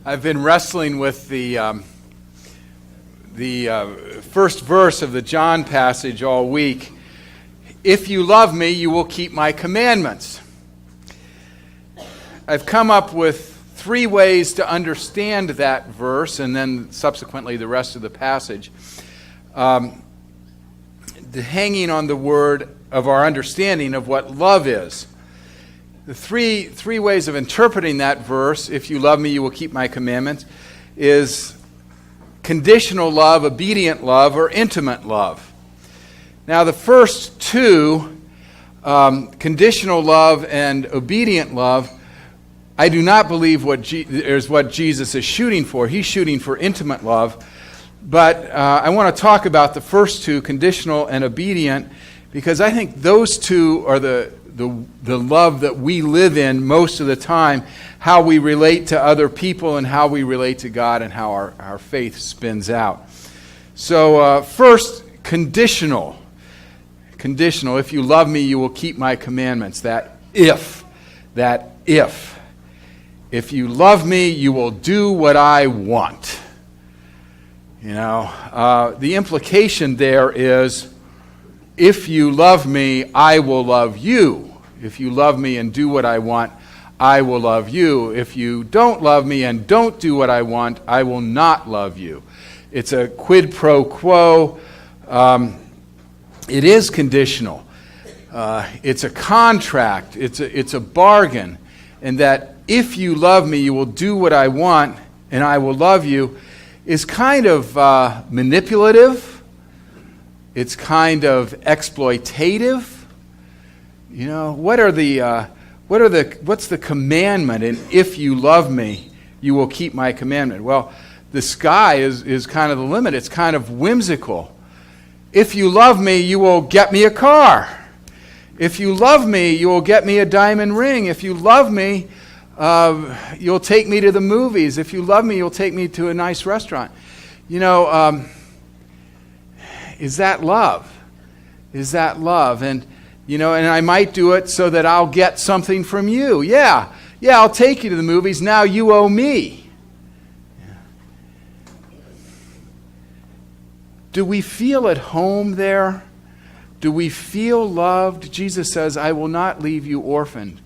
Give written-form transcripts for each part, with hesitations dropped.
I've been wrestling with the first verse of the John passage all week. If you love me, you will keep my commandments. I've come up with 3 ways to understand that verse, and then subsequently the rest of the passage. Hanging on the word of our understanding of what love is. The three ways of interpreting that verse, if you love me, you will keep my commandments, is conditional love, obedient love, or intimate love. Now, the first two, conditional love and obedient love, I do not believe is what Jesus is shooting for. He's shooting for intimate love. But I want to talk about the first two, conditional and obedient, because I think those two are the love that we live in most of the time, how we relate to other people and how we relate to God and how our faith spins out. So first, conditional. Conditional. If you love me, you will keep my commandments. That if. If you love me, you will do what I want. You know, the implication there is, if you love me, I will love you. If you love me and do what I want, I will love you. If you don't love me and don't do what I want, I will not love you. It's a quid pro quo. It is conditional. It's a contract. It's a bargain. And that if you love me, you will do what I want, and I will love you, is kind of manipulative. It's kind of exploitative. You know, what's the commandment? And if you love me, you will keep my commandment. Well, the sky is kind of the limit. It's kind of whimsical. If you love me, you will get me a car. If you love me, you will get me a diamond ring. If you love me, you'll take me to the movies. If you love me, you'll take me to a nice restaurant. You know, is that love? Is that love? And, you know, and I might do it so that I'll get something from you. Yeah, I'll take you to the movies. Now you owe me. Do we feel at home there? Do we feel loved? Jesus says, I will not leave you orphaned.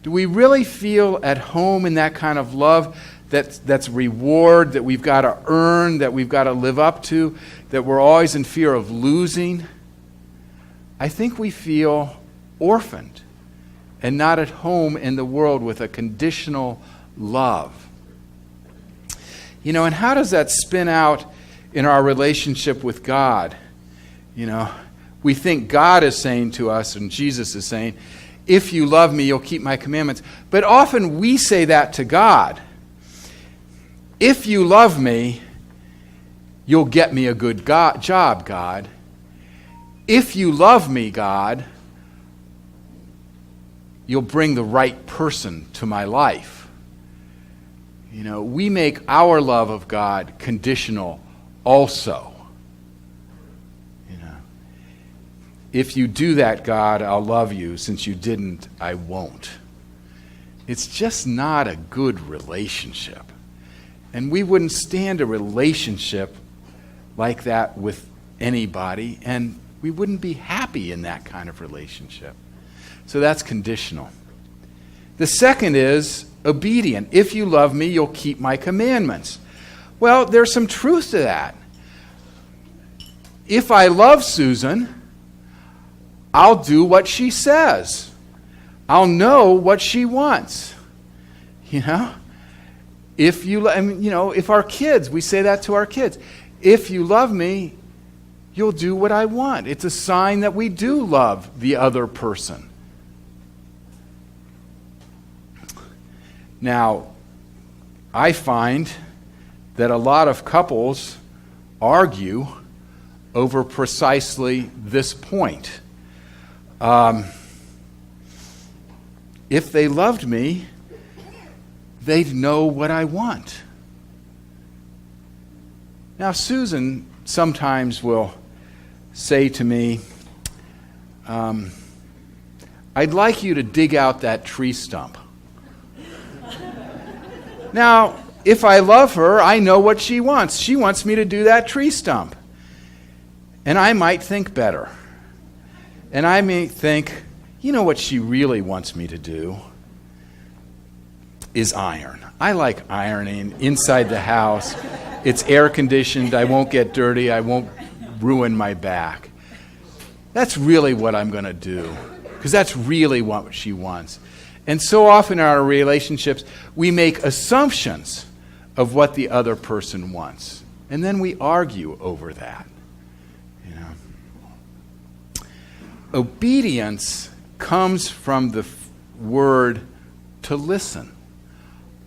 Do we really feel at home in that kind of love that's reward, that we've got to earn, that we've got to live up to, that we're always in fear of losing? I think we feel orphaned and not at home in the world with a conditional love. You know, and how does that spin out in our relationship with God? You know, we think God is saying to us, and Jesus is saying, if you love me, you'll keep my commandments. But often we say that to God. If you love me, you'll get me a good job, God. If you love me, God, you'll bring the right person to my life. You know, we make our love of God conditional also. You know, if you do that, God, I'll love you. Since you didn't, I won't. It's just not a good relationship. And we wouldn't stand a relationship like that with anybody, and we wouldn't be happy in that kind of relationship. So that's conditional. The second is obedient. If you love me, you'll keep my commandments. Well, there's some truth to that. If I love Susan, I'll do what she says. I'll know what she wants. You know? If our kids, we say that to our kids. If you love me, you'll do what I want. It's a sign that we do love the other person. Now, I find that a lot of couples argue over precisely this point. If they loved me, they'd know what I want. Now, Susan sometimes will say to me, I'd like you to dig out that tree stump. Now, if I love her, I know what she wants. She wants me to do that tree stump. And I might think better. And I may think, you know what she really wants me to do is iron. I like ironing inside the house. It's air conditioned. I won't get dirty. I won't ruin my back. That's really what I'm going to do, because that's really what she wants. And so often in our relationships, we make assumptions of what the other person wants. And then we argue over that. You know? Obedience comes from the word to listen.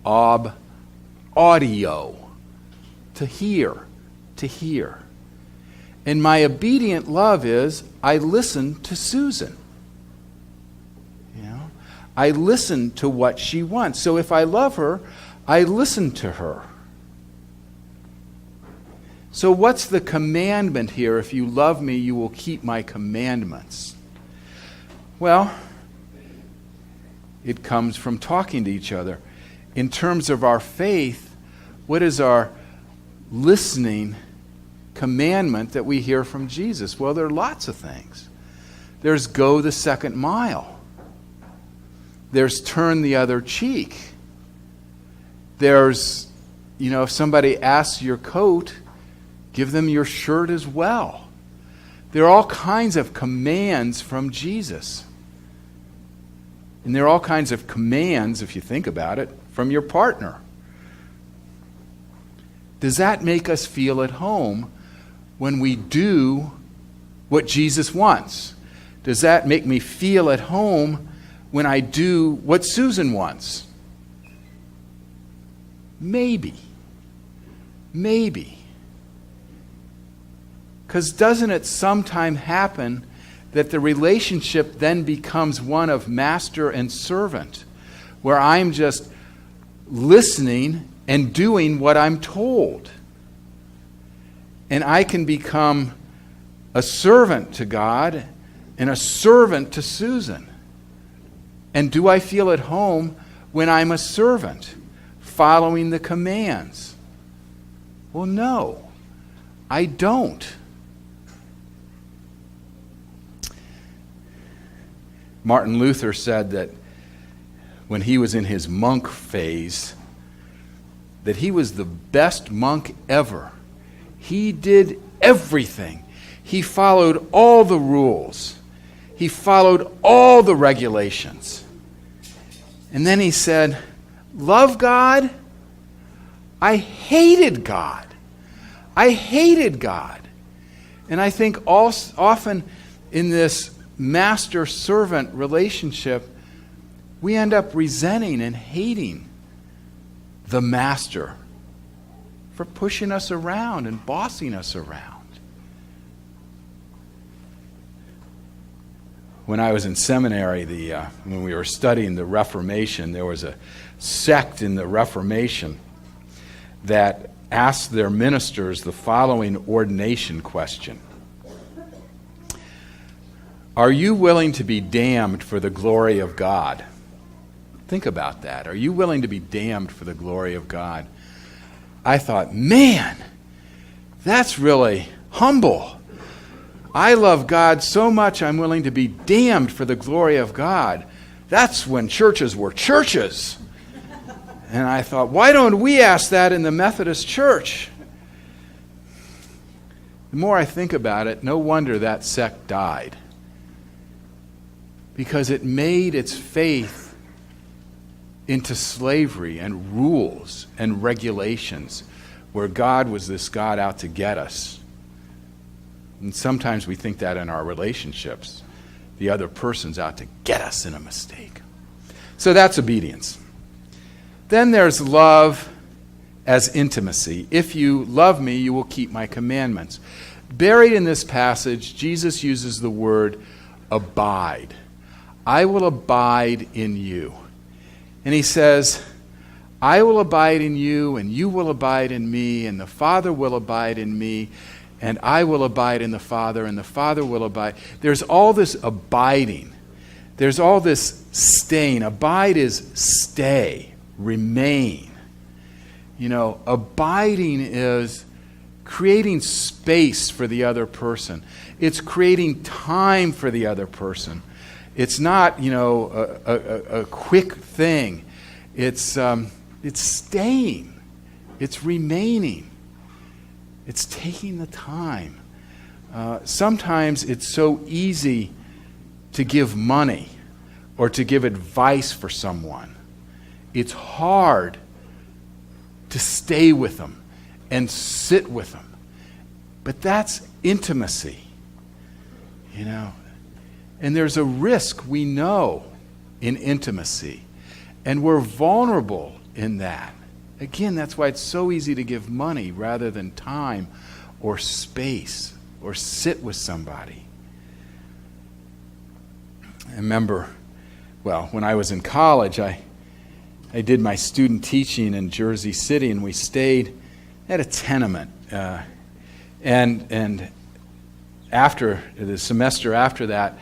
Audio. To hear. To hear. And my obedient love is, I listen to Susan. You know? I listen to what she wants. So if I love her, I listen to her. So what's the commandment here? If you love me, you will keep my commandments. Well, it comes from talking to each other. In terms of our faith, what is our listening commandment that we hear from Jesus? Well, there are lots of things. There's go the second mile. There's turn the other cheek. There's, if somebody asks your coat, give them your shirt as well. There are all kinds of commands from Jesus. And there are all kinds of commands, if you think about it, from your partner. Does that make us feel at home when we do what Jesus wants? Does that make me feel at home when I do what Susan wants? Maybe. Maybe. Because doesn't it sometime happen that the relationship then becomes one of master and servant, where I'm just listening and doing what I'm told? And I can become a servant to God and a servant to Susan. And do I feel at home when I'm a servant, following the commands? Well, no, I don't. Martin Luther said that when he was in his monk phase, that he was the best monk ever. He did everything. He followed all the rules. He followed all the regulations. And then he said, love God? I hated God. I hated God. And I think often in this master-servant relationship, we end up resenting and hating the master for pushing us around and bossing us around. When I was in seminary, when we were studying the Reformation, there was a sect in the Reformation that asked their ministers the following ordination question. Are you willing to be damned for the glory of God? Think about that. Are you willing to be damned for the glory of God? I thought, man, that's really humble. I love God so much I'm willing to be damned for the glory of God. That's when churches were churches. And I thought, why don't we ask that in the Methodist Church? The more I think about it, no wonder that sect died. Because it made its faith into slavery and rules and regulations, where God was this God out to get us. And sometimes we think that in our relationships. The other person's out to get us in a mistake. So that's obedience. Then there's love as intimacy. If you love me, you will keep my commandments. Buried in this passage, Jesus uses the word abide. I will abide in you. And he says, I will abide in you, and you will abide in me, and the Father will abide in me, and I will abide in the Father, and the Father will abide. There's all this abiding. There's all this staying. Abide is stay, remain. Abiding is creating space for the other person. It's creating time for the other person. It's not, a quick thing. It's staying. It's remaining. It's taking the time. Sometimes it's so easy to give money or to give advice for someone. It's hard to stay with them and sit with them. But that's intimacy, And there's a risk, we know, in intimacy. And we're vulnerable in that. Again, that's why it's so easy to give money rather than time or space or sit with somebody. I remember, when I was in college, I did my student teaching in Jersey City, and we stayed at a tenement. And after the semester after that,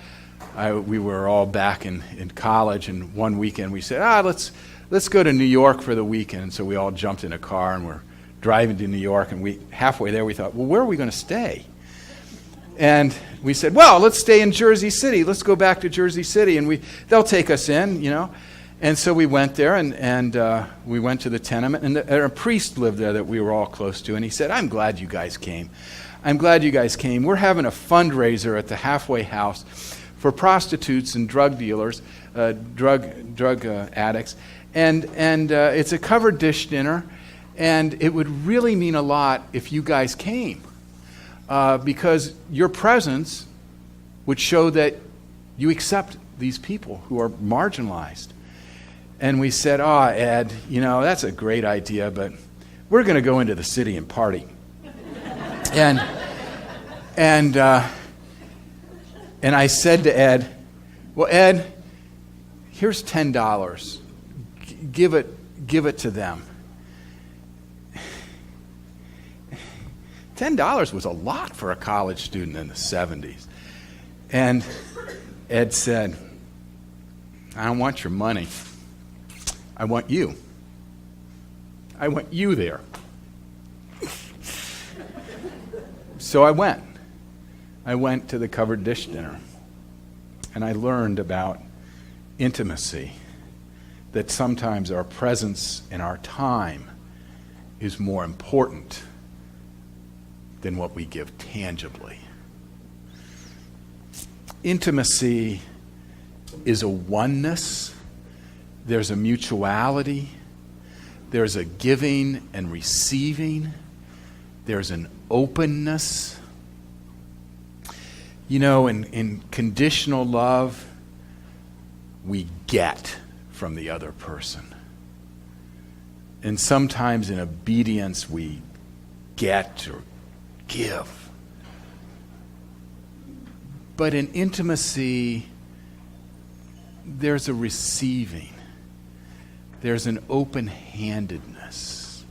we were all back in college, and one weekend we said, let's go to New York for the weekend. So we all jumped in a car and we're driving to New York, and halfway there we thought, where are we going to stay? And we said, let's stay in Jersey City. Let's go back to Jersey City, and they'll take us in, And so we went there, and we went to the tenement, and a priest lived there that we were all close to, and he said, I'm glad you guys came. I'm glad you guys came. We're having a fundraiser at the halfway house for prostitutes and drug dealers, drug addicts, and it's a covered dish dinner, and it would really mean a lot if you guys came, because your presence would show that you accept these people who are marginalized. And we said, Ed, that's a great idea, but we're going to go into the city and party. And I said to Ed, Ed, here's $10. Give it to them. $10 was a lot for a college student in the 70s. And Ed said, I don't want your money. I want you. I want you there. So I went. I went to the covered dish dinner, and I learned about intimacy, that sometimes our presence and our time is more important than what we give tangibly. Intimacy is a oneness. There's a mutuality. There's a giving and receiving. There's an openness. In conditional love, we get from the other person. And sometimes in obedience, we get or give. But in intimacy, there's a receiving. There's an open-handedness.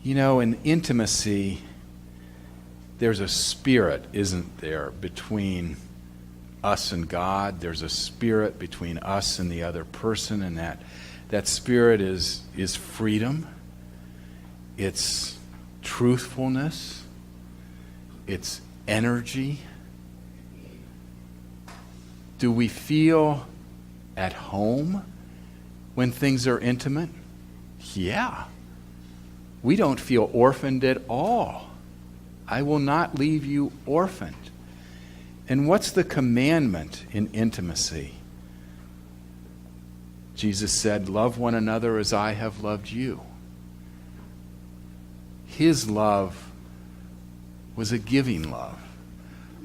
In intimacy, there's a spirit, isn't there, between us and God. There's a spirit between us and the other person, and that spirit is freedom. It's truthfulness. It's energy. Do we feel at home when things are intimate? Yeah. We don't feel orphaned at all. I will not leave you orphaned. And what's the commandment in intimacy? Jesus said, love one another as I have loved you. His love was a giving love,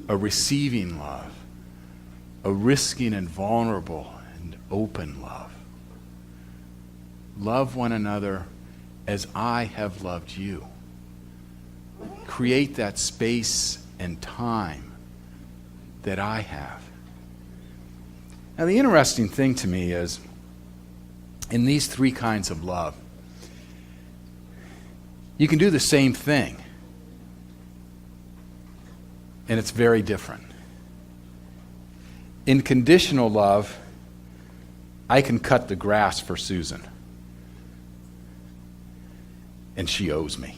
a receiving love, a risking and vulnerable and open love. Love one another as I have loved you. Create that space and time that I have. Now, the interesting thing to me is, in these three kinds of love, you can do the same thing, and it's very different. In conditional love, I can cut the grass for Susan. and she owes me.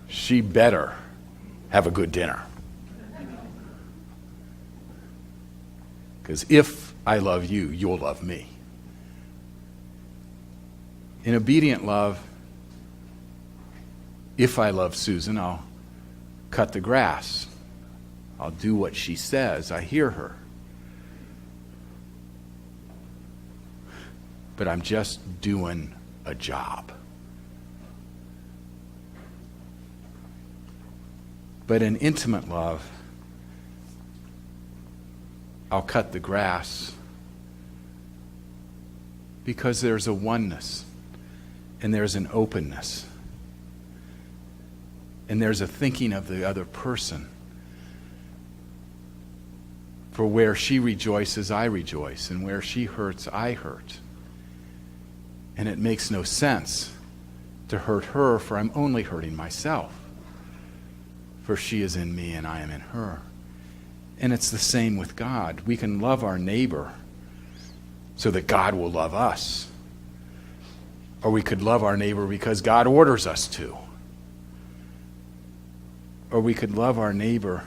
She better have a good dinner. Because if I love you, you'll love me. In obedient love, if I love Susan, I'll cut the grass. I'll do what she says. I hear her. But I'm just doing a job. But in intimate love, I'll cut the grass because there's a oneness and there's an openness and there's a thinking of the other person. For where she rejoices, I rejoice, and where she hurts, I hurt. And it makes no sense to hurt her, for I'm only hurting myself. For she is in me and I am in her. And it's the same with God. We can love our neighbor so that God will love us. Or we could love our neighbor because God orders us to. Or we could love our neighbor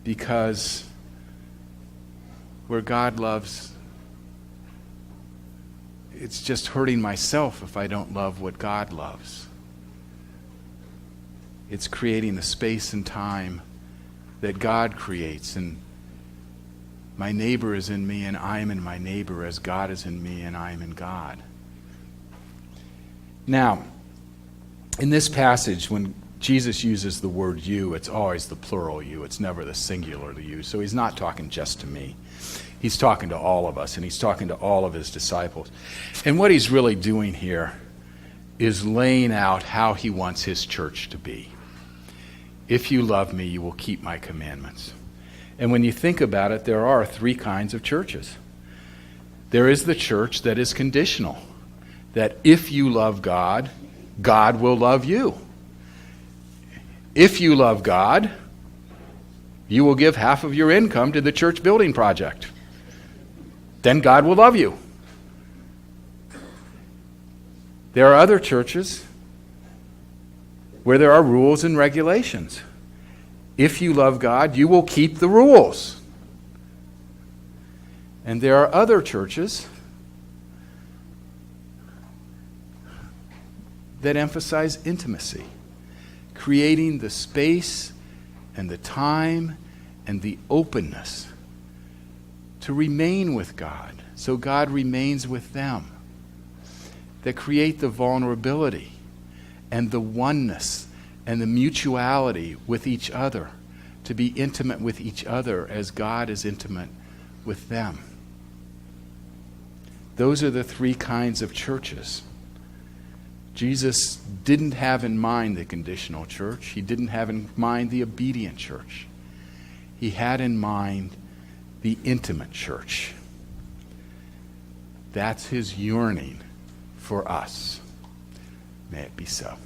because where God loves, it's just hurting myself if I don't love what God loves. It's creating the space and time that God creates, and my neighbor is in me and I am in my neighbor as God is in me and I am in God. Now, in this passage, when Jesus uses the word you, it's always the plural you. It's never the singular you. So he's not talking just to me. He's talking to all of us, and he's talking to all of his disciples. And what he's really doing here is laying out how he wants his church to be. If you love me, you will keep my commandments. And when you think about it, there are three kinds of churches. There is the church that is conditional, that if you love God, God will love you. If you love God, you will give half of your income to the church building project. Then God will love you. There are other churches where there are rules and regulations. If you love God, you will keep the rules. And there are other churches that emphasize intimacy, creating the space and the time and the openness to remain with God, so God remains with them, that create the vulnerability and the oneness and the mutuality with each other, to be intimate with each other as God is intimate with them. Those are the three kinds of churches. Jesus didn't have in mind the conditional church. He didn't have in mind the obedient church. He had in mind the intimate church. That's his yearning for us. May it be so.